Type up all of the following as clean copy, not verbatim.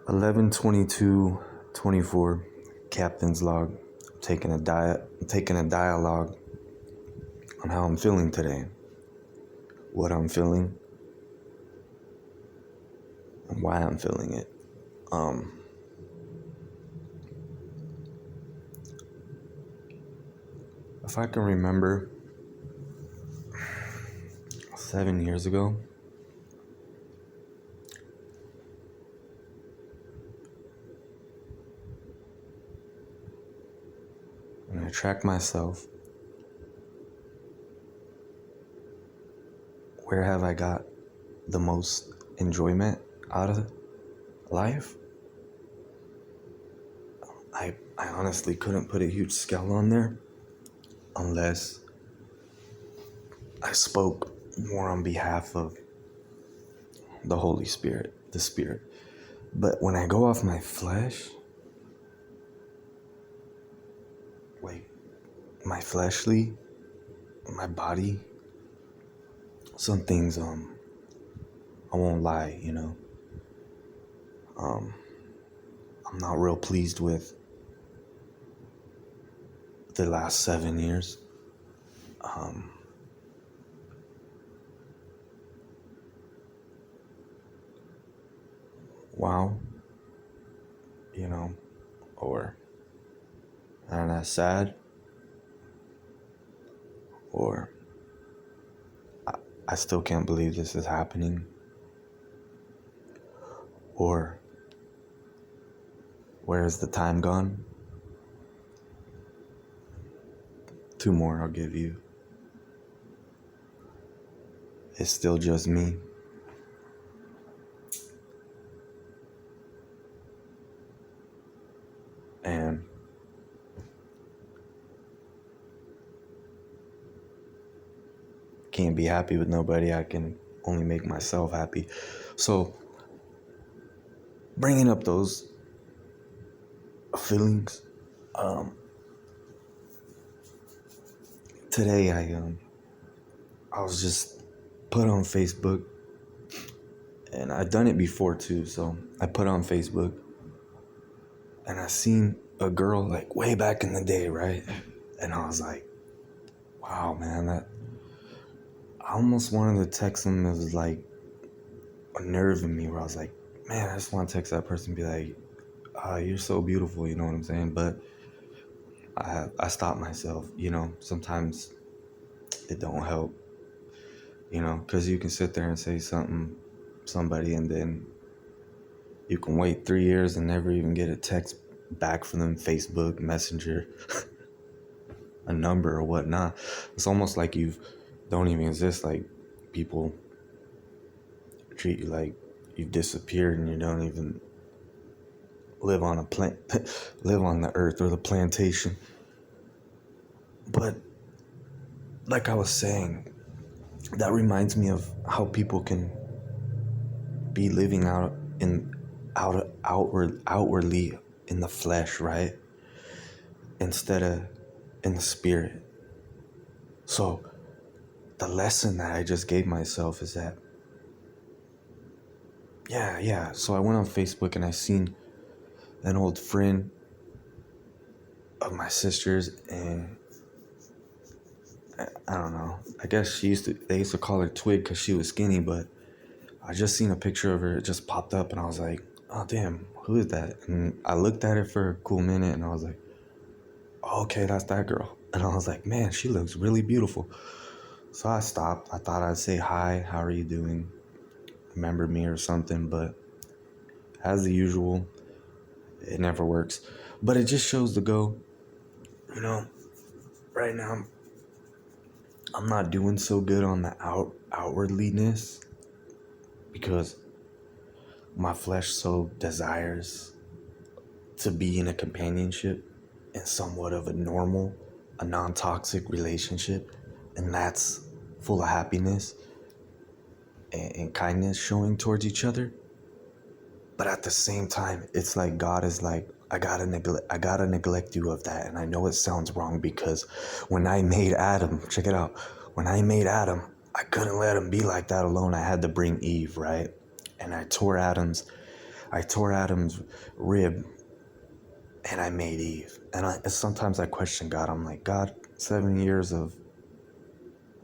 11/22/24, captain's log. Taking a dialogue on how I'm feeling today, what I'm feeling, and why I'm feeling it. If I can remember 7 years ago, when I track myself, where have I got the most enjoyment out of life? I honestly couldn't put a huge scale on there unless I spoke more on behalf of the Holy Spirit, the Spirit. But when I go off my flesh, like my fleshly, my body, some things, I won't lie, I'm not real pleased with the last 7 years. Wow, or I don't know, sad, or I still can't believe this is happening, or where is the time gone? 2 more I'll give you. It's still just me. And can't be happy with nobody. I can only make myself happy. So bringing up those feelings, today I was just put on Facebook, and I've done it before too. So I put on Facebook, and I seen a girl like way back in the day, right? And I was like, wow, man, that I almost wanted to text them. It was like a nerve in me where I was like, man, I just want to text that person and be like, you're so beautiful, you know what I'm saying? But I stopped myself, sometimes it don't help, because you can sit there and say somebody, and then you can wait 3 years and never even get a text back from them, Facebook, Messenger, a number or whatnot. It's almost like you don't even exist. Like people treat you like you've disappeared and you don't even live on live on the earth or the plantation. But like I was saying, that reminds me of how people can be living outwardly in the flesh, right? Instead of in the spirit. So the lesson that I just gave myself is that, so I went on Facebook and I seen an old friend of my sister's, and I don't know, I guess they used to call her Twig because she was skinny, but I just seen a picture of her. It just popped up and I was like, oh damn, who is that? And I looked at it for a cool minute and I was like, oh, okay, that's that girl. And I was like, man, she looks really beautiful. So I stopped. I thought I'd say hi, how are you doing? Remember me or something, but as the usual, it never works. But it just shows to go, right now I'm not doing so good on the outwardliness, because my flesh so desires to be in a companionship and somewhat of a non-toxic relationship, and that's full of happiness and kindness showing towards each other. But at the same time, it's like God is like, I gotta neglect you of that. And I know it sounds wrong, because when I made Adam, check it out, when I made Adam, I couldn't let him be like that alone. I had to bring Eve, right? And I I tore Adam's rib and I made Eve. And sometimes I question God. I'm like, God, 7 years of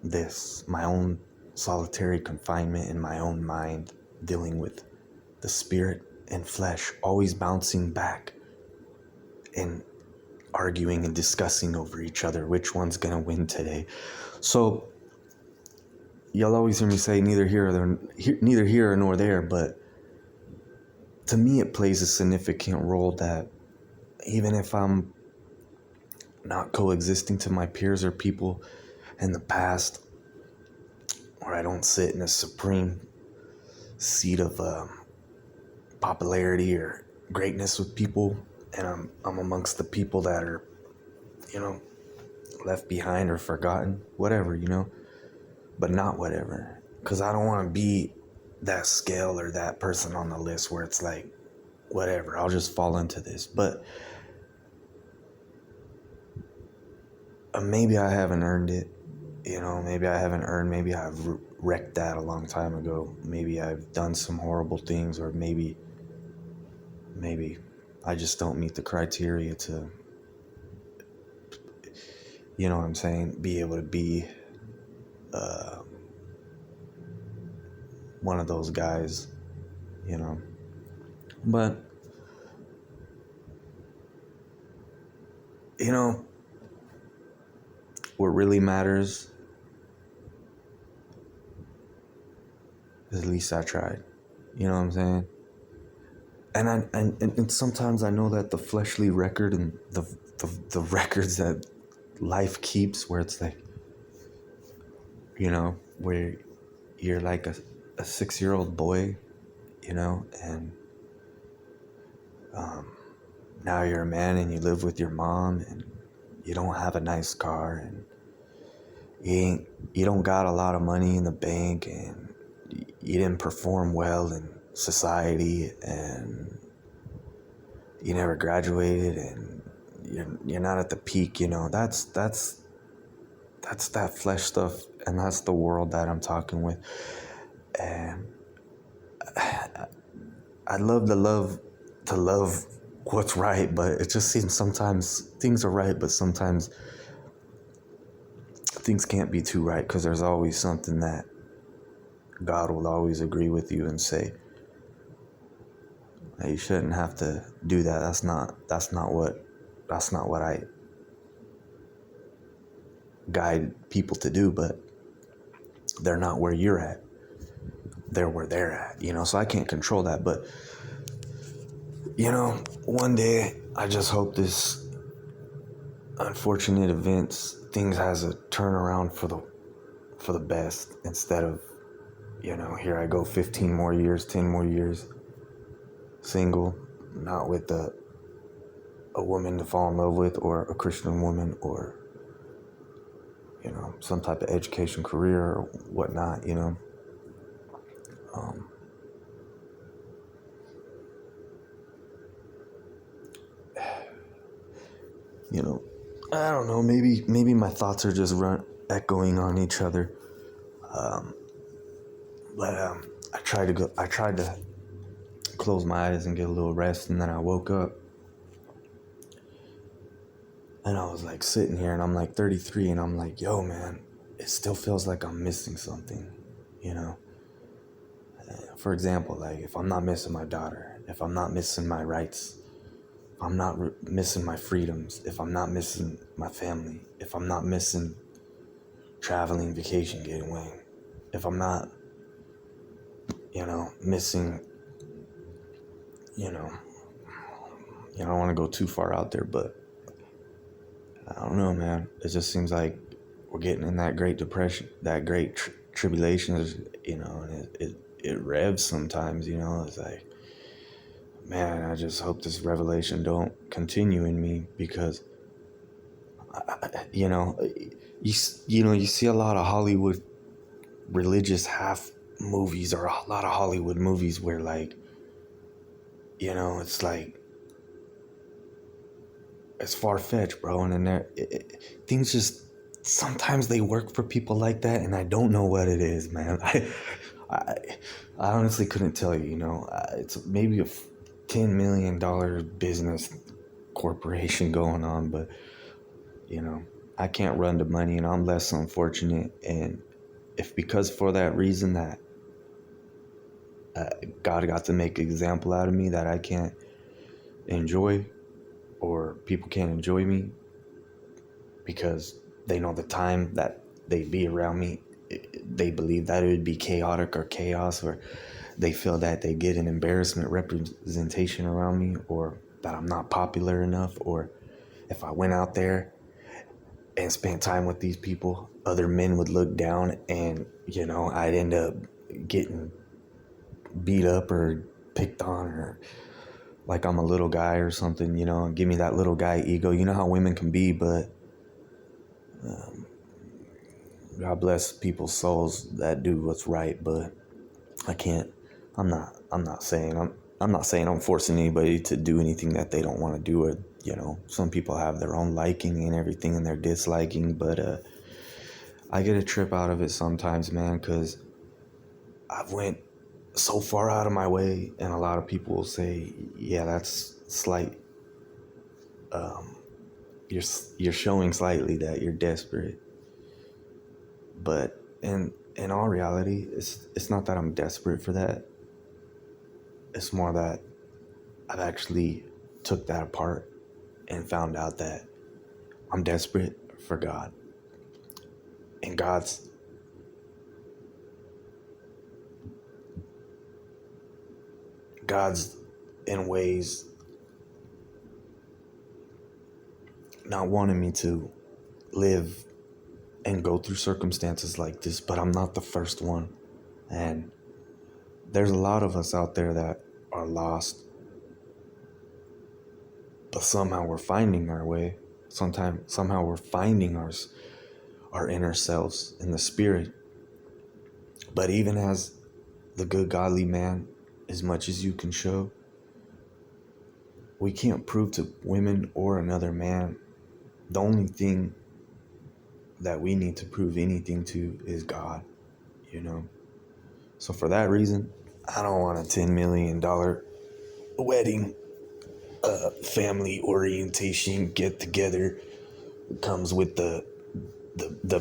this, my own solitary confinement in my own mind, dealing with the spirit and flesh, always bouncing back and arguing and discussing over each other, which one's gonna win today. So you'll always hear me say neither here nor there, but to me it plays a significant role that even if I'm not coexisting to my peers or people in the past, or I don't sit in a supreme seat of popularity or greatness with people, and I'm amongst the people that are, left behind or forgotten, whatever, but not whatever, because I don't want to be that scale or that person on the list where it's like, whatever, I'll just fall into this. But maybe I haven't earned it, maybe I've wrecked that a long time ago. Maybe I've done some horrible things, or maybe I just don't meet the criteria to, you know what I'm saying, be able to be one of those guys, But, what really matters is at least I tried. You know what I'm saying? And sometimes I know that the fleshly record and the records that life keeps, where it's like, where you're like a 6-year-old boy, and now you're a man and you live with your mom and you don't have a nice car and you don't got a lot of money in the bank and you didn't perform well in society and you never graduated and you're not at the peak, that's that flesh stuff, and that's the world that I'm talking with. And I'd love to love what's right, but it just seems sometimes things are right, but sometimes things can't be too right, because there's always something that God will always agree with you and say, hey, you shouldn't have to do that. That's not what I guide people to do. But they're not where you're at. They're where they're at, so I can't control that. But one day I just hope this unfortunate things has a turnaround for the best, instead of, here I go 15 more years, 10 more years single, not with a woman to fall in love with, or a Christian woman, or some type of education, career, or whatnot. I don't know, maybe my thoughts are just echoing on each other. But I tried to close my eyes and get a little rest, and then I woke up and I was like sitting here, and I'm like 33, and I'm like, yo man, it still feels like I'm missing something, For example, like if I'm not missing my daughter, if I'm not missing my rights, if I'm not missing my freedoms, if I'm not missing my family, if I'm not missing traveling, vacation, getting away, if I'm not, missing, I don't want to go too far out there, but I don't know, man. It just seems like we're getting in that great depression, that great tribulation, and it revs sometimes, It's like, man, I just hope this revelation don't continue in me, because, you see a lot of Hollywood religious half movies, or a lot of Hollywood movies where, like, it's like, it's far-fetched, bro, and then things just, sometimes they work for people like that, and I don't know what it is, man. I honestly couldn't tell you, it's maybe $10 million business corporation going on, but I can't run to money, and I'm less unfortunate. And if because for that reason that God got to make an example out of me that I can't enjoy, or people can't enjoy me because they know the time that they'd be around me, they believe that it would be chaotic or chaos, or they feel that they get an embarrassment representation around me, or that I'm not popular enough, or if I went out there and spent time with these people, other men would look down and, I'd end up getting beat up or picked on, or like I'm a little guy or something, give me that little guy ego. You know how women can be, but God bless people's souls that do what's right, but I can't. I'm not saying I'm forcing anybody to do anything that they don't want to do. Or some people have their own liking and everything, and their disliking. But I get a trip out of it sometimes, man, because I've went so far out of my way, and a lot of people will say, "Yeah, that's slight. You're showing slightly that you're desperate." But in all reality, it's not that I'm desperate for that. It's more that I've actually took that apart and found out that I'm desperate for God. And God's in ways not wanting me to live and go through circumstances like this, but I'm not the first one. And there's a lot of us out there that are lost, but somehow we're finding our way. Somehow we're finding our inner selves in the spirit. But even as the good godly man, as much as you can show, we can't prove to women or another man. The only thing that we need to prove anything to is God, So for that reason, I don't want a $10 million wedding, family orientation get together. It comes with the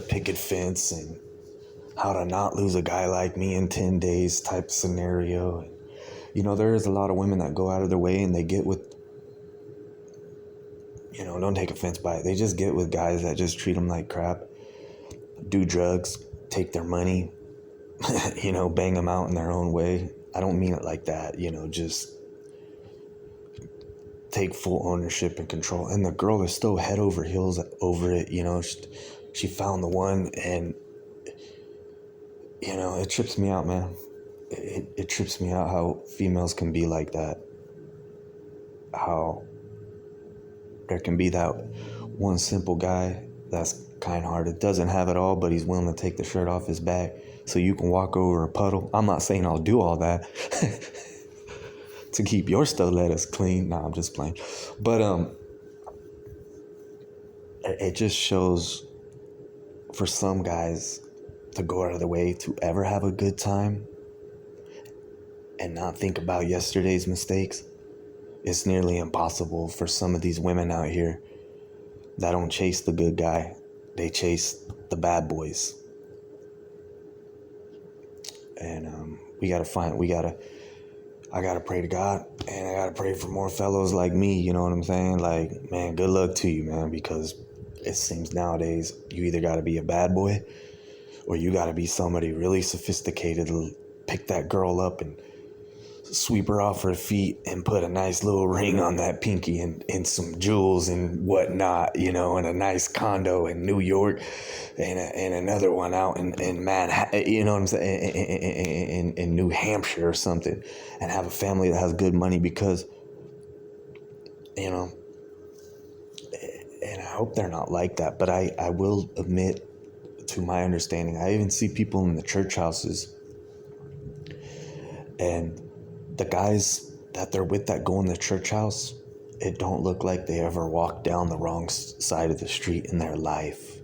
picket fence and how to not lose a guy like me in 10 days type scenario. There is a lot of women that go out of their way and they get with, don't take offense by it. They just get with guys that just treat them like crap, do drugs, take their money, bang them out in their own way. I don't mean it like that, just take full ownership and control. And the girl is still head over heels over it, she found the one, and, it trips me out, man. It trips me out how females can be like that. How there can be that one simple guy that's kind-hearted, doesn't have it all, but he's willing to take the shirt off his back so you can walk over a puddle. I'm not saying I'll do all that to keep your stilettos clean. Nah, I'm just playing. But it just shows for some guys to go out of their way to ever have a good time and not think about yesterday's mistakes. It's nearly impossible for some of these women out here that don't chase the good guy. They chase the bad boys. And I gotta pray to God, and I gotta pray for more fellows like me, you know what I'm saying? Like, man, good luck to you, man, because it seems nowadays you either gotta be a bad boy or you gotta be somebody really sophisticated to pick that girl up and sweep her off her feet and put a nice little ring on that pinky and some jewels and whatnot, and a nice condo in New York and another one out in Manhattan, you know what I'm saying, in New Hampshire or something, and have a family that has good money because, and I hope they're not like that, but I will admit, to my understanding, I even see people in the church houses, and the guys that they're with that go in the church house, it don't look like they ever walked down the wrong side of the street in their life.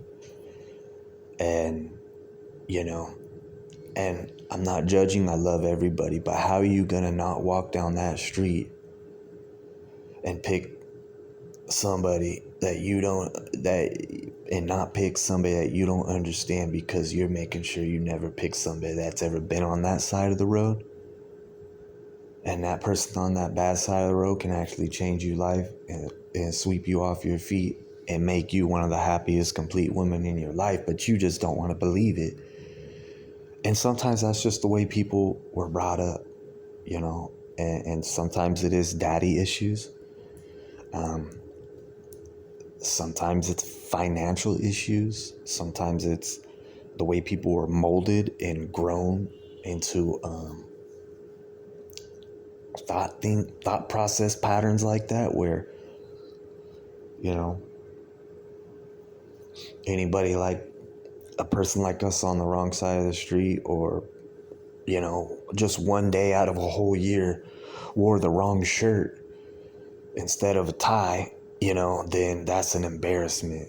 And, and I'm not judging, I love everybody, but how are you gonna not walk down that street and pick somebody that you don't, and not pick somebody that you don't understand, because you're making sure you never pick somebody that's ever been on that side of the road. And that person on that bad side of the road can actually change your life and sweep you off your feet and make you one of the happiest, complete women in your life, but you just don't want to believe it. And sometimes that's just the way people were brought up, and sometimes it is daddy issues. Sometimes it's financial issues. Sometimes it's the way people were molded and grown into thought process patterns like that, where anybody like a person like us on the wrong side of the street, or just one day out of a whole year wore the wrong shirt instead of a tie, then that's an embarrassment,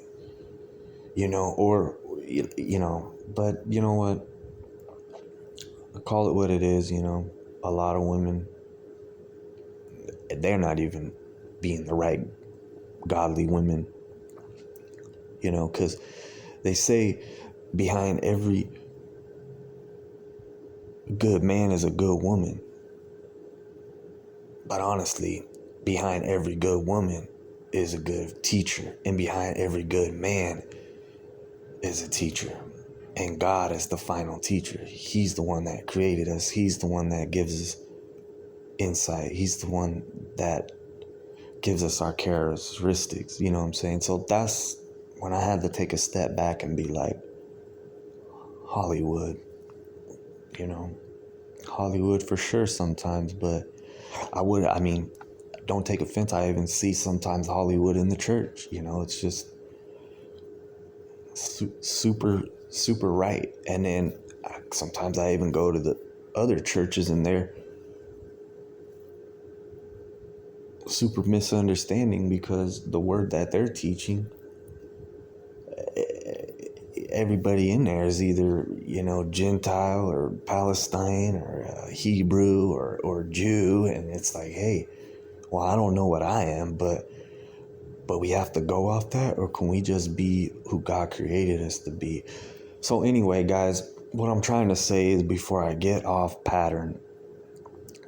but you know what? I call it what it is, a lot of women, they're not even being the right godly women, because they say behind every good man is a good woman. But honestly, behind every good woman is a good teacher. And behind every good man is a teacher. And God is the final teacher. He's the one that created us. He's the one that gives us insight. He's the one that gives us our characteristics. You know what I'm saying? So that's when I had to take a step back and be like, Hollywood, Hollywood for sure sometimes, but don't take offense, I even see sometimes Hollywood in the church. It's just super, super right. And then sometimes I even go to the other churches and they're super misunderstanding, because the word that they're teaching, everybody in there is either, Gentile or Palestine or Hebrew or Jew. And it's like, hey, well, I don't know what I am, but we have to go off that, or can we just be who God created us to be? So anyway, guys, what I'm trying to say is, before I get off pattern,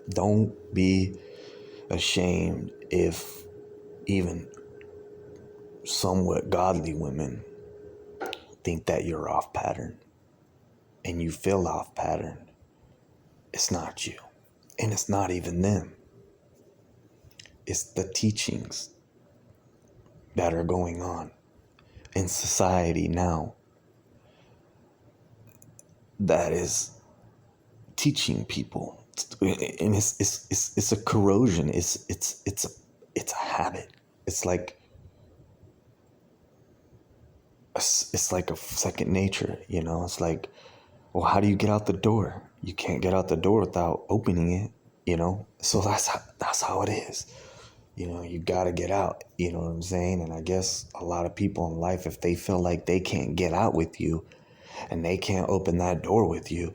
don't be ashamed if even somewhat godly women think that you're off pattern and you feel off pattern. It's not you, and it's not even them. It's the teachings that are going on in society now that is teaching people, and it's a corrosion. It's a habit. It's like a second nature. It's like, well, how do you get out the door? You can't get out the door without opening it. So that's how it is. You gotta get out. You know what I'm saying? And I guess a lot of people in life, if they feel like they can't get out with you and they can't open that door with you,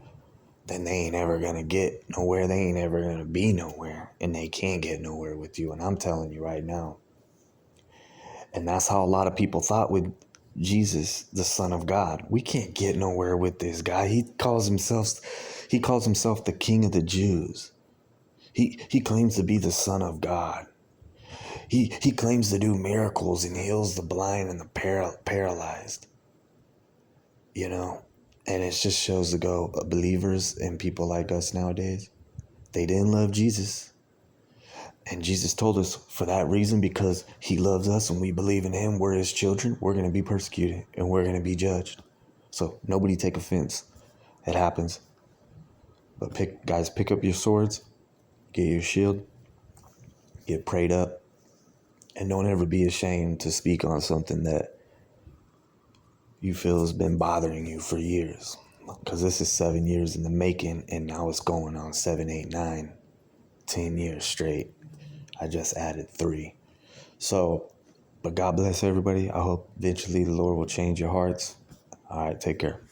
then they ain't ever gonna get nowhere. They ain't ever gonna be nowhere, and they can't get nowhere with you. And I'm telling you right now. And that's how a lot of people thought with Jesus, the Son of God. We can't get nowhere with this guy. He calls himself the King of the Jews. He claims to be the Son of God. He claims to do miracles and heals the blind and the paralyzed. And it just shows to go, believers and people like us nowadays, they didn't love Jesus. And Jesus told us, for that reason, because he loves us and we believe in him, we're his children, we're going to be persecuted and we're going to be judged. So nobody take offense. It happens. But pick up your swords, get your shield, get prayed up, and don't ever be ashamed to speak on something that you feel has been bothering you for years. Because this is 7 years in the making, and now it's going on 7, 8, 9, 10 years straight. I just added 3. So, but God bless everybody. I hope eventually the Lord will change your hearts. All right, take care.